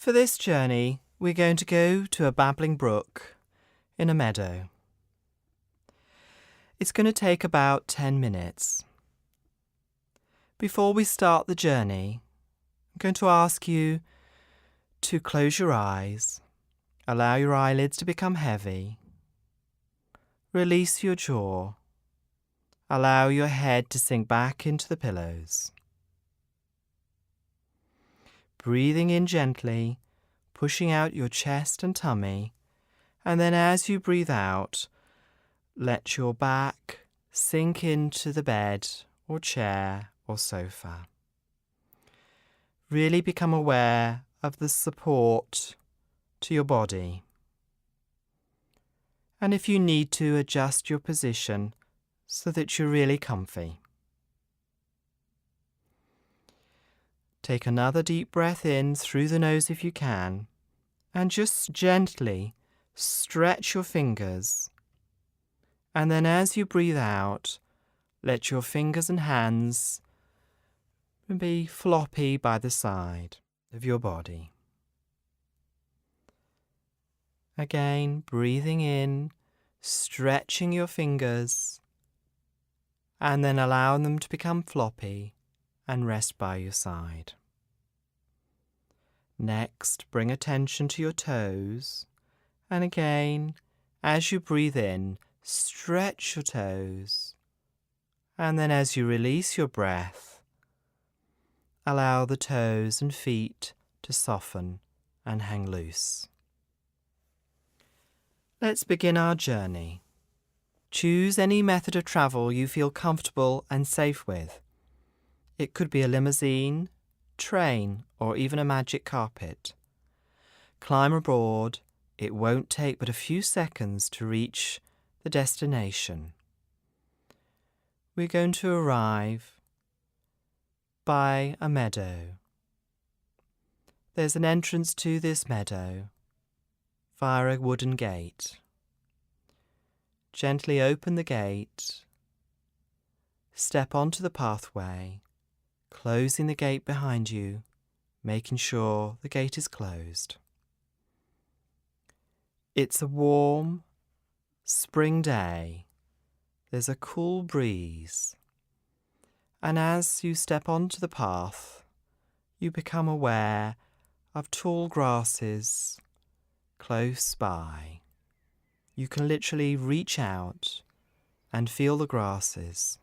For this journey, we're going to go to a babbling brook in a meadow. It's going to take about 10 minutes. Before we start the journey, I'm going to ask you to close your eyes, allow your eyelids to become heavy, release your jaw, allow your head to sink back into the pillows. Breathing in gently, pushing out your chest and tummy, and then as you breathe out, let your back sink into the bed or chair or sofa. Really become aware of the support to your body. And if you need to, adjust your position so that you're really comfy. Take another deep breath in through the nose if you can, and just gently stretch your fingers. And then as you breathe out, let your fingers and hands be floppy by the side of your body. Again, breathing in, stretching your fingers, and then allowing them to become floppy and rest by your side. Next, bring attention to your toes, and again, as you breathe in, stretch your toes, and then as you release your breath, allow the toes and feet to soften and hang loose. Let's begin our journey. Choose any method of travel you feel comfortable and safe with. It could be a limousine, train, or even a magic carpet. Climb aboard. It won't take but a few seconds to reach the destination. We're going to arrive by a meadow. There's an entrance to this meadow via a wooden gate. Gently open the gate, step onto the pathway, closing the gate behind you, making sure the gate is closed. It's a warm spring day. There's a cool breeze. And as you step onto the path, you become aware of tall grasses close by. You can literally reach out and feel the grasses.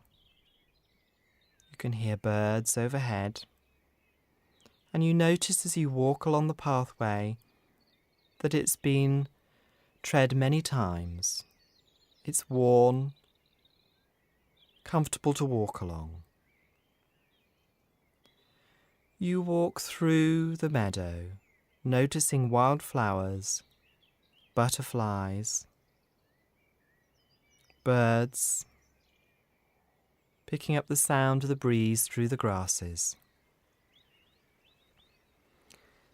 You can hear birds overhead. And you notice as you walk along the pathway that it's been tread many times. It's worn, comfortable to walk along. You walk through the meadow, noticing wildflowers, butterflies, birds, picking up the sound of the breeze through the grasses.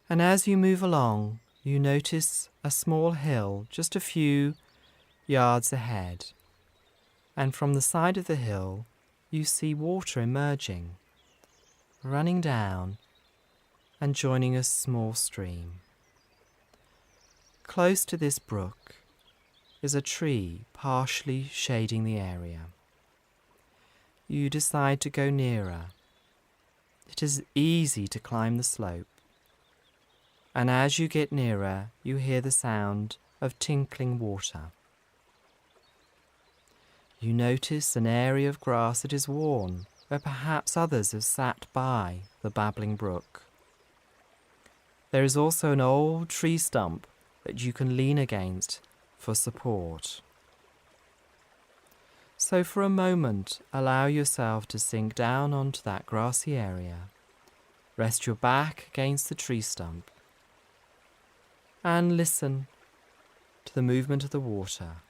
And as you move along, you notice a small hill just a few yards ahead. And from the side of the hill, you see water emerging, running down and joining a small stream. Close to this brook is a tree partially shading the area. You decide to go nearer. It is easy to climb the slope. And as you get nearer, you hear the sound of tinkling water. You notice an area of grass that is worn, where perhaps others have sat by the babbling brook. There is also an old tree stump that you can lean against for support. So for a moment, allow yourself to sink down onto that grassy area. Rest your back against the tree stump and listen to the movement of the water.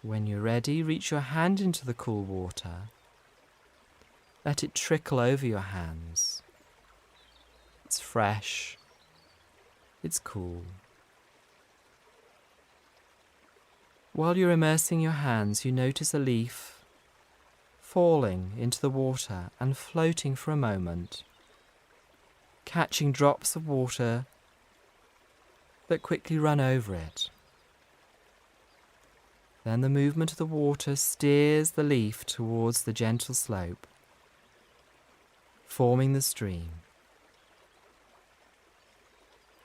When you're ready, reach your hand into the cool water. Let it trickle over your hands. It's fresh. It's cool. While you're immersing your hands, you notice a leaf falling into the water and floating for a moment, catching drops of water that quickly run over it. Then the movement of the water steers the leaf towards the gentle slope, forming the stream.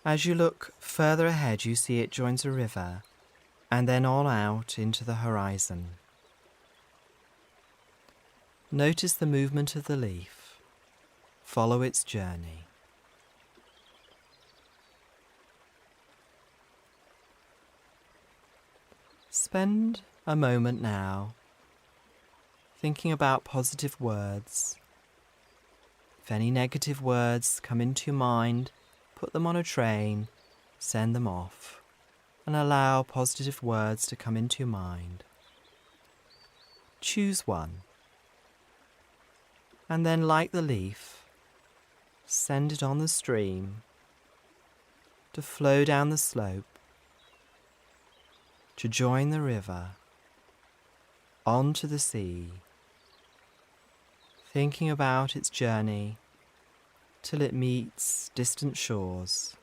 As you look further ahead, you see it joins a river and then on out into the horizon. Notice the movement of the leaf. Follow its journey. Spend a moment now thinking about positive words. If any negative words come into your mind, put them on a train, send them off, and allow positive words to come into your mind. Choose one, and then, like the leaf, send it on the stream to flow down the slope, to join the river, onto the sea, thinking about its journey till it meets distant shores,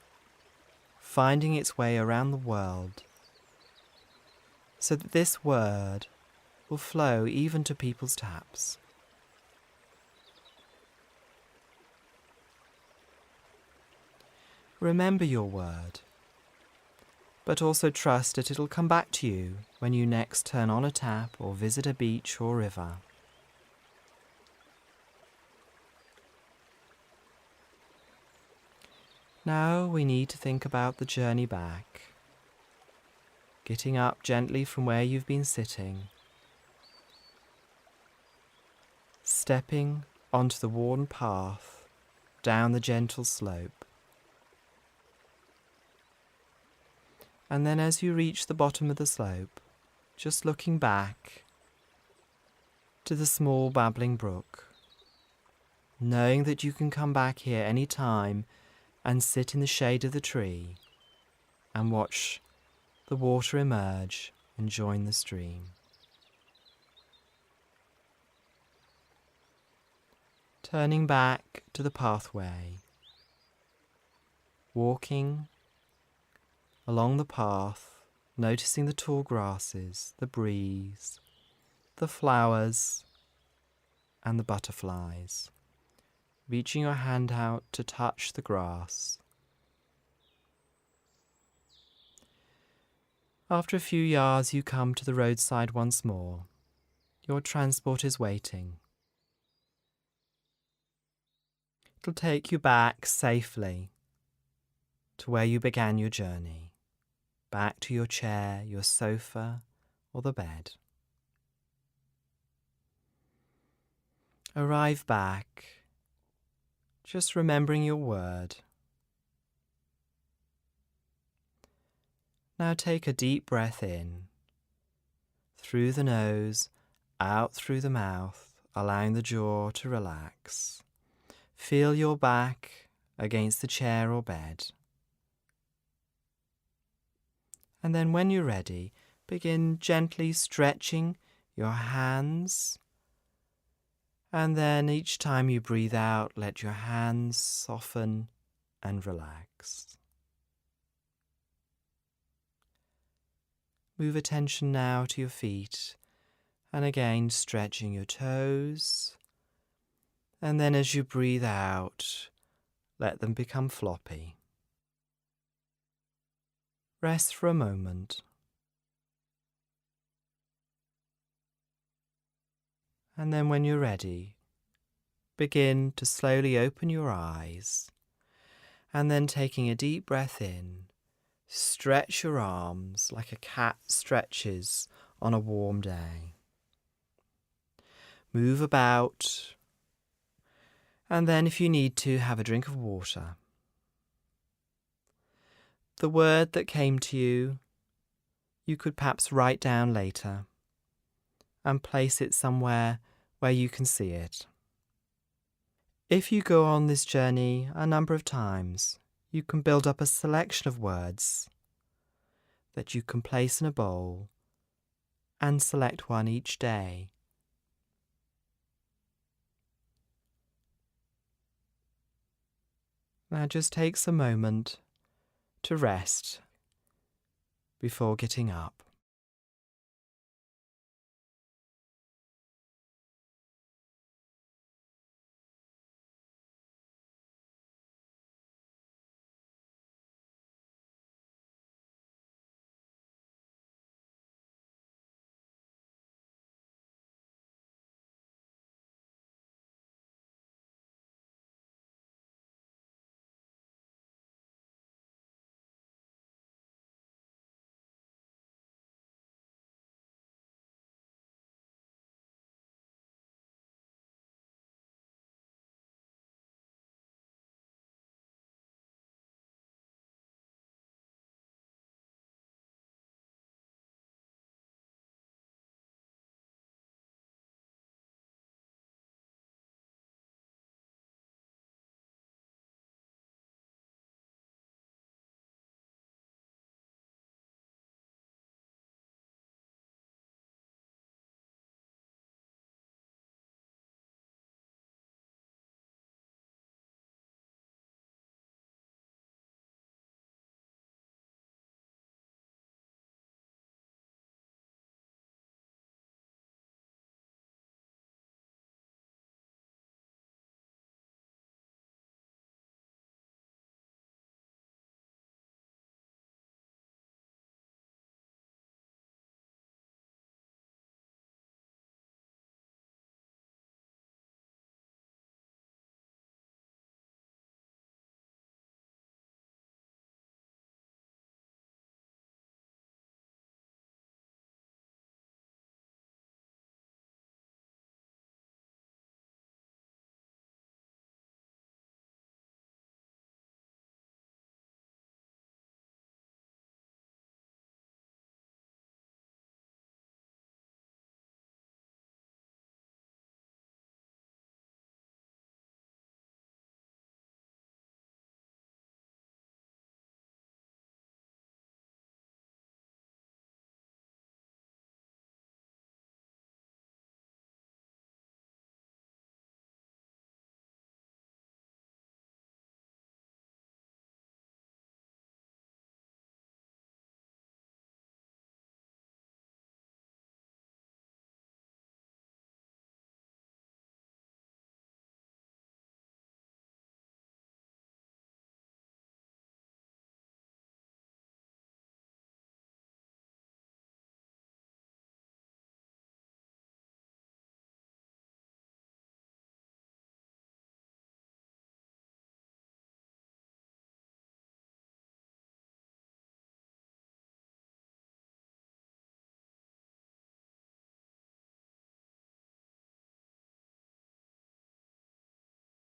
finding its way around the world, so that this word will flow even to people's taps. Remember your word, but also trust that it'll come back to you when you next turn on a tap or visit a beach or river. Now we need to think about the journey back, getting up gently from where you've been sitting, stepping onto the worn path down the gentle slope. And then as you reach the bottom of the slope, just looking back to the small babbling brook, knowing that you can come back here any time and sit in the shade of the tree and watch the water emerge and join the stream. Turning back to the pathway, walking along the path, noticing the tall grasses, the breeze, the flowers, and the butterflies, reaching your hand out to touch the grass. After a few yards, you come to the roadside once more. Your transport is waiting. It'll take you back safely to where you began your journey, back to your chair, your sofa, or the bed. Arrive back, just remembering your word. Now take a deep breath in, through the nose, out through the mouth, allowing the jaw to relax. Feel your back against the chair or bed. And then when you're ready, begin gently stretching your hands. And then each time you breathe out, let your hands soften and relax. Move attention now to your feet, and again stretching your toes. And then as you breathe out, let them become floppy. Rest for a moment. And then when you're ready, begin to slowly open your eyes. And then taking a deep breath in, stretch your arms like a cat stretches on a warm day. Move about. And then if you need to, have a drink of water. The word that came to you, you could perhaps write down later and place it somewhere where you can see it. If you go on this journey a number of times, you can build up a selection of words that you can place in a bowl and select one each day. Now just takes a moment to rest before getting up.